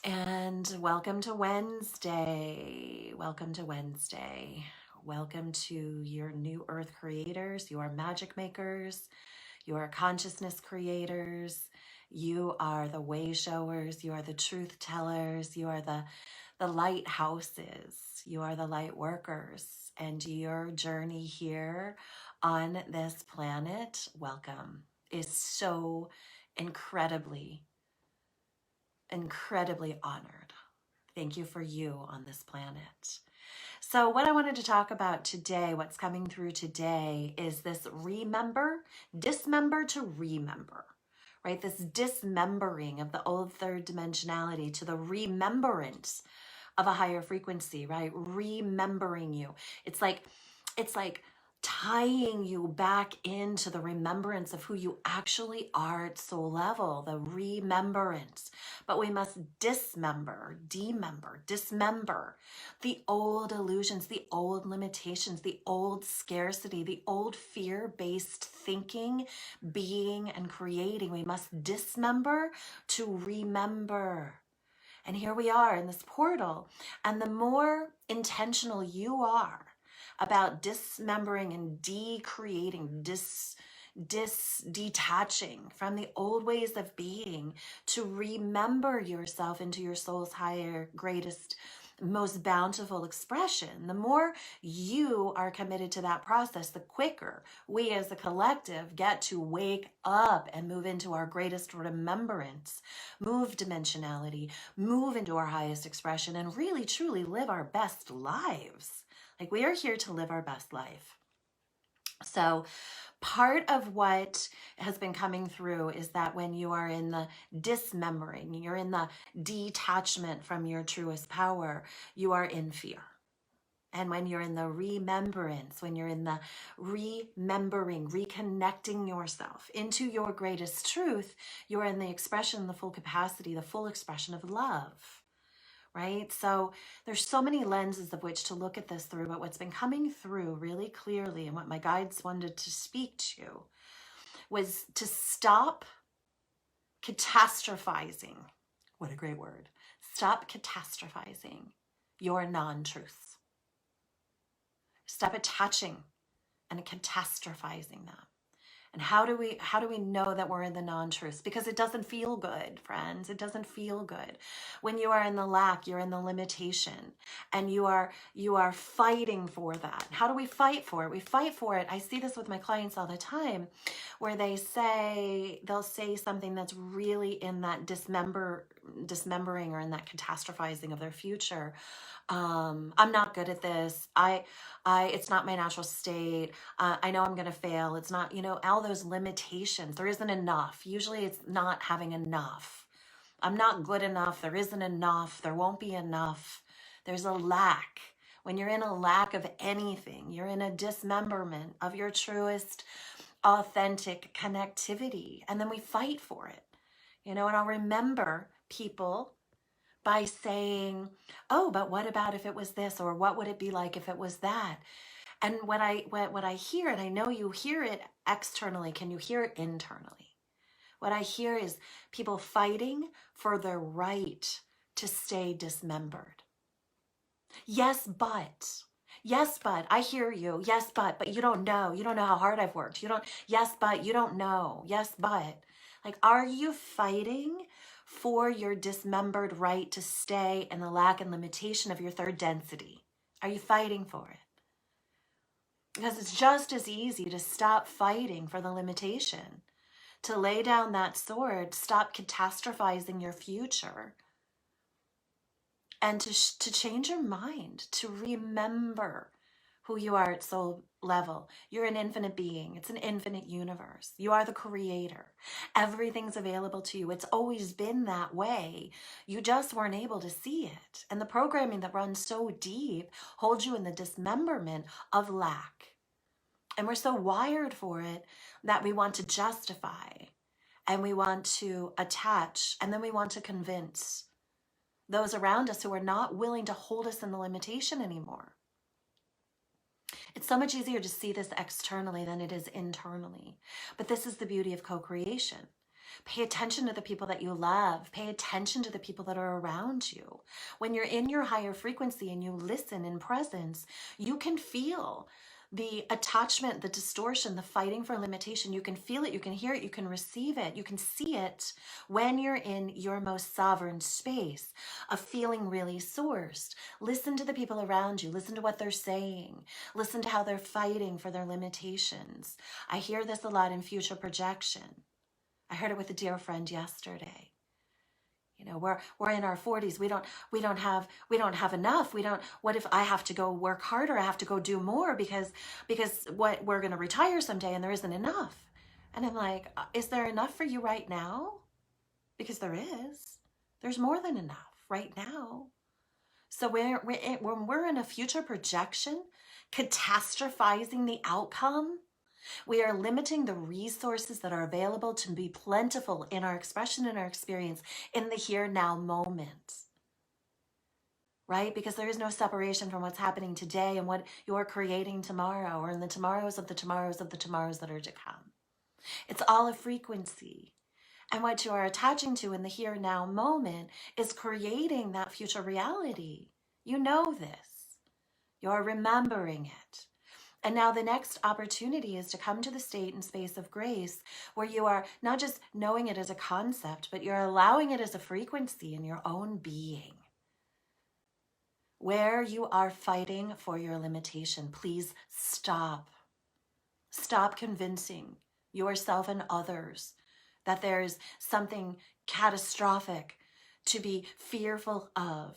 And welcome to Wednesday. Welcome to Wednesday. Welcome to your new earth creators. You are magic makers. You are consciousness creators. You are the way showers. You are the truth tellers. You are the lighthouses. You are the light workers. And your journey here on this planet, welcome, is so incredibly honored. Thank you for you on this planet. So what I wanted to talk about today, what's coming through today, is this dismember to remember, right? This dismembering of the old third dimensionality to the remembrance of a higher frequency, right? Remembering you. It's like tying you back into the remembrance of who you actually are at soul level, the remembrance. But we must dismember the old illusions, the old limitations, the old scarcity, the old fear-based thinking, being, and creating. We must dismember to remember. And here we are in this portal. And the more intentional you are about dismembering and decreating, detaching from the old ways of being to remember yourself into your soul's higher, greatest, most bountiful expression, the more you are committed to that process, the quicker we as a collective get to wake up and move into our greatest remembrance, move dimensionality, move into our highest expression, and really truly live our best lives. Like, we are here to live our best life. So part of what has been coming through is that when you are in the dismembering, you're in the detachment from your truest power, you are in fear. And when you're in the remembrance, when you're in the remembering, reconnecting yourself into your greatest truth, you're in the expression, the full capacity, the full expression of love. Right? So there's so many lenses of which to look at this through, but what's been coming through really clearly and what my guides wanted to speak to was to stop catastrophizing. What a great word. Stop catastrophizing your non-truths. Stop attaching and catastrophizing them. And how do we know that we're in the non-truths? Because it doesn't feel good, friends. It doesn't feel good. When you are in the lack, you're in the limitation, and you are fighting for that. How do we fight for it? We fight for it. I see this with my clients all the time, where they'll say something that's really in that dismembering or in that catastrophizing of their future. I'm not good at this. It's not my natural state. I know I'm going to fail. It's not, all those limitations. There isn't enough. Usually it's not having enough. I'm not good enough. There isn't enough. There won't be enough. There's a lack. When you're in a lack of anything, you're in a dismemberment of your truest, authentic connectivity. And then we fight for it, and I'll remember people by saying, oh, but what about if it was this? Or what would it be like if it was that? And what I hear, and I know you hear it externally, can you hear it internally? What I hear is people fighting for their right to stay dismembered. Yes, but I hear you. Yes, but you don't know. You don't know how hard I've worked. Yes, but you don't know. Yes, but. Like, are you fighting for your dismembered right to stay in the lack and limitation of your third density? Are you fighting for it? Because it's just as easy to stop fighting for the limitation, to lay down that sword, stop catastrophizing your future, and to change your mind, to remember who you are at soul level. You're an infinite being. It's an infinite universe. You are the creator. Everything's available to you. It's always been that way. You just weren't able to see it. And the programming that runs so deep holds you in the dismemberment of lack. And we're so wired for it that we want to justify, and we want to attach, and then we want to convince those around us who are not willing to hold us in the limitation anymore. It's so much easier to see this externally than it is internally. But this is the beauty of co-creation. Pay attention to the people that you love. Pay attention to the people that are around you. When you're in your higher frequency and you listen in presence, you can feel the attachment, the distortion, the fighting for limitation. You can feel it, you can hear it, you can receive it, you can see it when you're in your most sovereign space of feeling really sourced. Listen to the people around you. Listen to what they're saying. Listen to how they're fighting for their limitations. I hear this a lot in future projection. I heard it with a dear friend yesterday. You know, we're in our 40s. We don't have enough. What if I have to go work harder? I have to go do more because what we're going to retire someday and there isn't enough. And I'm like, is there enough for you right now? Because there is. There's more than enough right now. So when we're in a future projection, catastrophizing the outcome, we are limiting the resources that are available to be plentiful in our expression and our experience in the here now moment. Right? Because there is no separation from what's happening today and what you're creating tomorrow, or in the tomorrows of the tomorrows of the tomorrows that are to come. It's all a frequency. And what you are attaching to in the here now moment is creating that future reality. You know this. You're remembering it. And now the next opportunity is to come to the state and space of grace where you are not just knowing it as a concept, but you're allowing it as a frequency in your own being. Where you are fighting for your limitation, please stop. Stop convincing yourself and others that there's something catastrophic to be fearful of.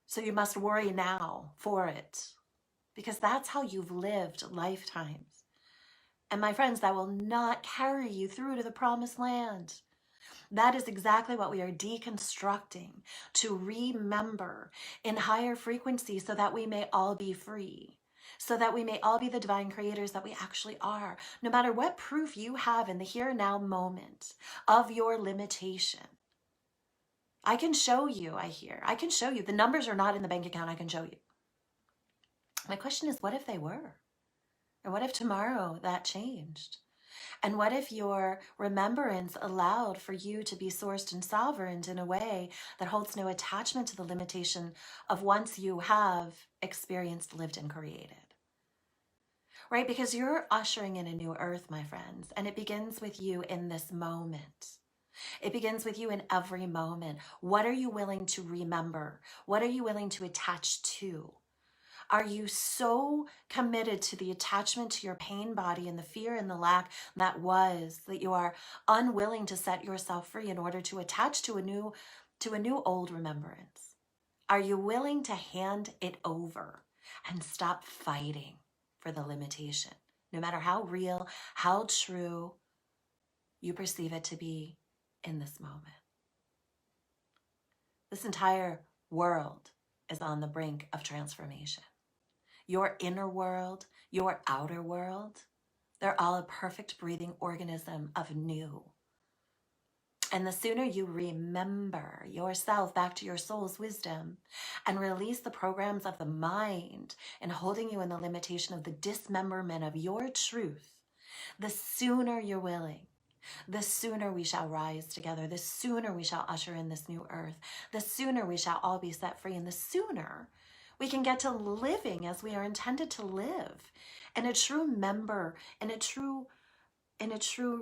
So you must worry now for it. Because that's how you've lived lifetimes. And my friends, that will not carry you through to the promised land. That is exactly what we are deconstructing, to remember in higher frequency so that we may all be free, so that we may all be the divine creators that we actually are. No matter what proof you have in the here and now moment of your limitation, I can show you, I can show you. The numbers are not in the bank account, I can show you. My question is, what if they were? Or what if tomorrow that changed? And what if your remembrance allowed for you to be sourced and sovereign in a way that holds no attachment to the limitation of once you have experienced, lived, and created? Right? Because you're ushering in a new earth, my friends, and it begins with you in this moment. It begins with you in every moment. What are you willing to remember? What are you willing to attach to? Are you so committed to the attachment to your pain body and the fear and the lack that you are unwilling to set yourself free in order to attach to a new old remembrance? Are you willing to hand it over and stop fighting for the limitation, no matter how real, how true you perceive it to be in this moment? This entire world is on the brink of transformation. Your inner world, your outer world, they're all a perfect breathing organism of new. And the sooner you remember yourself back to your soul's wisdom and release the programs of the mind and holding you in the limitation of the dismemberment of your truth, the sooner you're willing, the sooner we shall rise together, the sooner we shall usher in this new earth, the sooner we shall all be set free, and the sooner we can get to living as we are intended to live, in a true member, in a true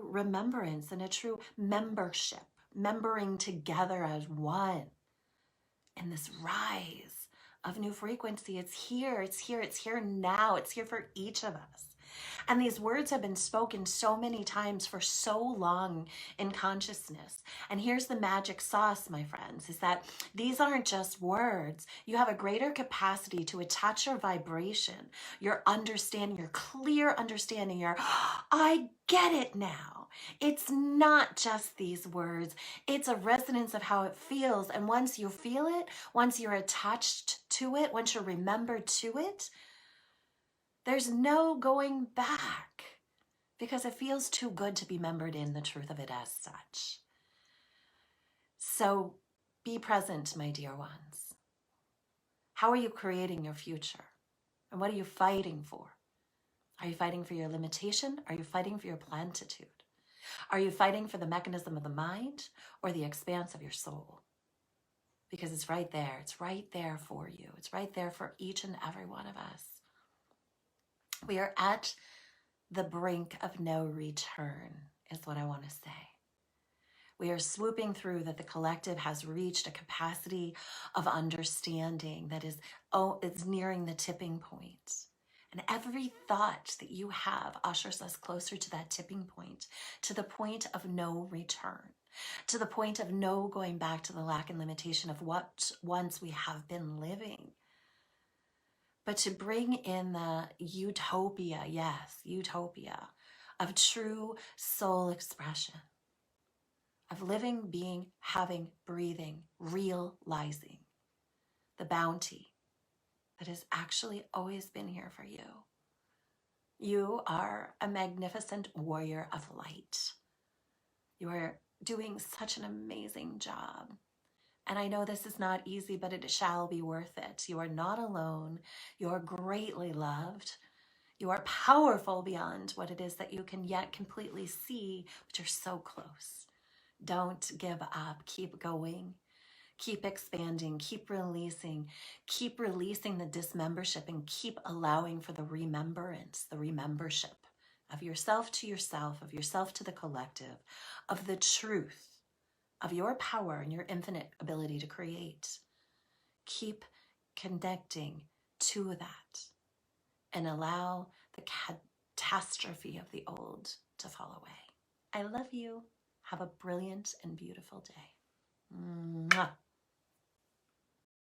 remembrance, in a true membership, membering together as one in this rise of new frequency. It's here now. It's here for each of us. And these words have been spoken so many times for so long in consciousness. And here's the magic sauce, my friends, is that these aren't just words. You have a greater capacity to attach your vibration, your understanding, your clear understanding, your, I get it now. It's not just these words. It's a resonance of how it feels. And once you feel it, once you're attached to it, once you're remembered to it, there's no going back, because it feels too good to be remembered in the truth of it as such. So be present, my dear ones. How are you creating your future? And what are you fighting for? Are you fighting for your limitation? Are you fighting for your plentitude? Are you fighting for the mechanism of the mind or the expanse of your soul? Because it's right there. It's right there for you. It's right there for each and every one of us. We are at the brink of no return, is what I want to say. We are swooping through that the collective has reached a capacity of understanding that is nearing the tipping point. And every thought that you have ushers us closer to that tipping point, to the point of no return, to the point of no going back to the lack and limitation of what once we have been living. But to bring in the utopia, yes, utopia, of true soul expression, of living, being, having, breathing, realizing the bounty that has actually always been here for you. You are a magnificent warrior of light. You are doing such an amazing job. And I know this is not easy, but it shall be worth it. You are not alone. You are greatly loved. You are powerful beyond what it is that you can yet completely see, but you're so close. Don't give up. Keep going. Keep expanding. Keep releasing. Keep releasing the dismembership and keep allowing for the remembrance, the remembership of yourself to the collective, of the truth, of your power and your infinite ability to create. Keep connecting to that and allow the catastrophe of the old to fall away. I love you. Have a brilliant and beautiful day. Mwah.